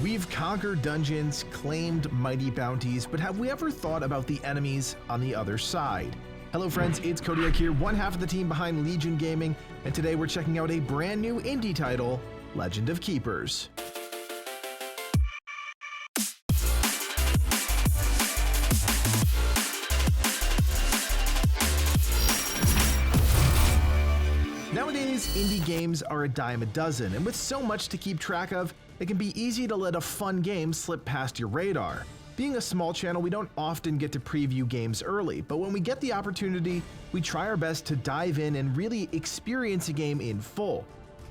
We've conquered dungeons, claimed mighty bounties, but have we ever thought about the enemies on the other side? Hello friends, it's Codiak here, one half of the team behind Legion Gaming, and today we're checking out a brand new indie title, Legend of Keepers. Nowadays, indie games are a dime a dozen, and with so much to keep track of, it can be easy to let a fun game slip past your radar. Being a small channel, we don't often get to preview games early, but when we get the opportunity, we try our best to dive in and really experience a game in full.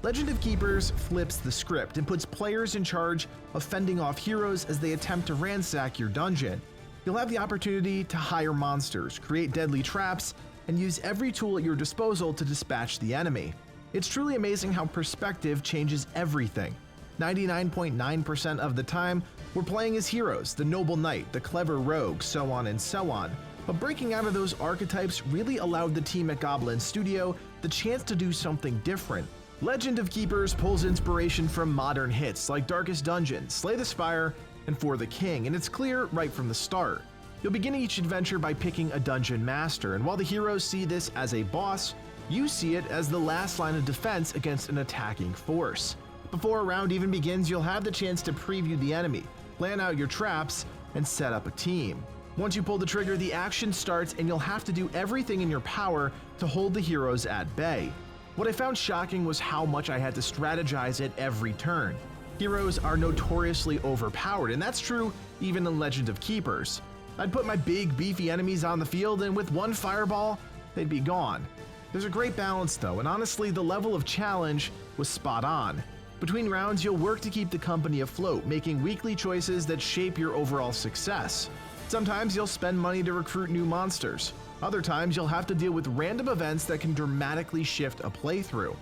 Legend of Keepers flips the script and puts players in charge of fending off heroes as they attempt to ransack your dungeon. You'll have the opportunity to hire monsters, create deadly traps, and use every tool at your disposal to dispatch the enemy. It's truly amazing how perspective changes everything. 99.9% of the time, we're playing as heroes, the noble knight, the clever rogue, so on and so on. But breaking out of those archetypes really allowed the team at Goblin Studio the chance to do something different. Legend of Keepers pulls inspiration from modern hits like Darkest Dungeon, Slay the Spire, and For the King, and it's clear right from the start. You'll begin each adventure by picking a dungeon master, and while the heroes see this as a boss, you see it as the last line of defense against an attacking force. Before a round even begins, you'll have the chance to preview the enemy, plan out your traps, and set up a team. Once you pull the trigger, the action starts and you'll have to do everything in your power to hold the heroes at bay. What I found shocking was how much I had to strategize at every turn. Heroes are notoriously overpowered, and that's true even in Legend of Keepers. I'd put my big, beefy enemies on the field, and with one fireball, they'd be gone. There's a great balance though, and honestly, the level of challenge was spot on. Between rounds, you'll work to keep the company afloat, making weekly choices that shape your overall success. Sometimes you'll spend money to recruit new monsters. Other times, you'll have to deal with random events that can dramatically shift a playthrough.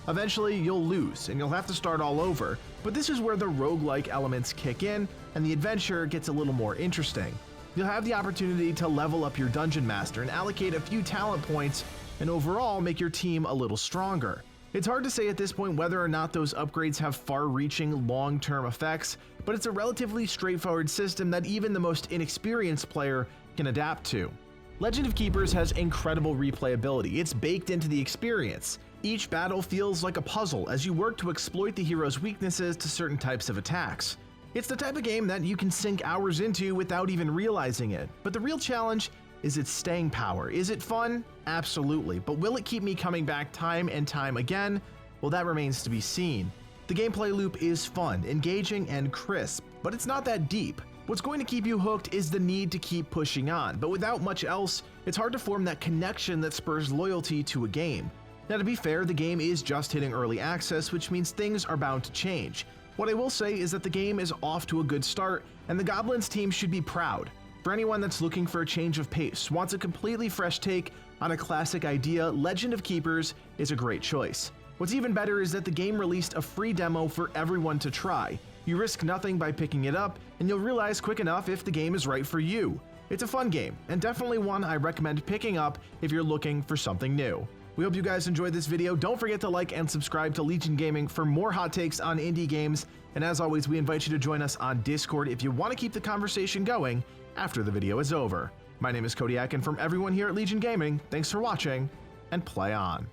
Eventually, you'll lose, and you'll have to start all over, but this is where the roguelike elements kick in, and the adventure gets a little more interesting. You'll have the opportunity to level up your dungeon master and allocate a few talent points, and overall make your team a little stronger. It's hard to say at this point whether or not those upgrades have far-reaching long-term effects, but it's a relatively straightforward system that even the most inexperienced player can adapt to. Legend of Keepers has incredible replayability. It's baked into the experience. Each battle feels like a puzzle as you work to exploit the hero's weaknesses to certain types of attacks. It's the type of game that you can sink hours into without even realizing it, but the real challenge is its staying power. Is it fun? Absolutely, but will it keep me coming back time and time again? Well, that remains to be seen. The gameplay loop is fun, engaging, and crisp, but it's not that deep. What's going to keep you hooked is the need to keep pushing on, but without much else, it's hard to form that connection that spurs loyalty to a game. Now, to be fair, the game is just hitting early access, which means things are bound to change. What I will say is that the game is off to a good start, and the Goblins team should be proud. For anyone that's looking for a change of pace, wants a completely fresh take on a classic idea, Legend of Keepers is a great choice. What's even better is that the game released a free demo for everyone to try. You risk nothing by picking it up, and you'll realize quick enough if the game is right for you. It's a fun game, and definitely one I recommend picking up if you're looking for something new. We hope you guys enjoyed this video. Don't forget to like and subscribe to Legion Gaming for more hot takes on indie games, and as always, we invite you to join us on Discord if you want to keep the conversation going after the video is over. My name is Codiak, and from everyone here at Legion Gaming, thanks for watching, and play on.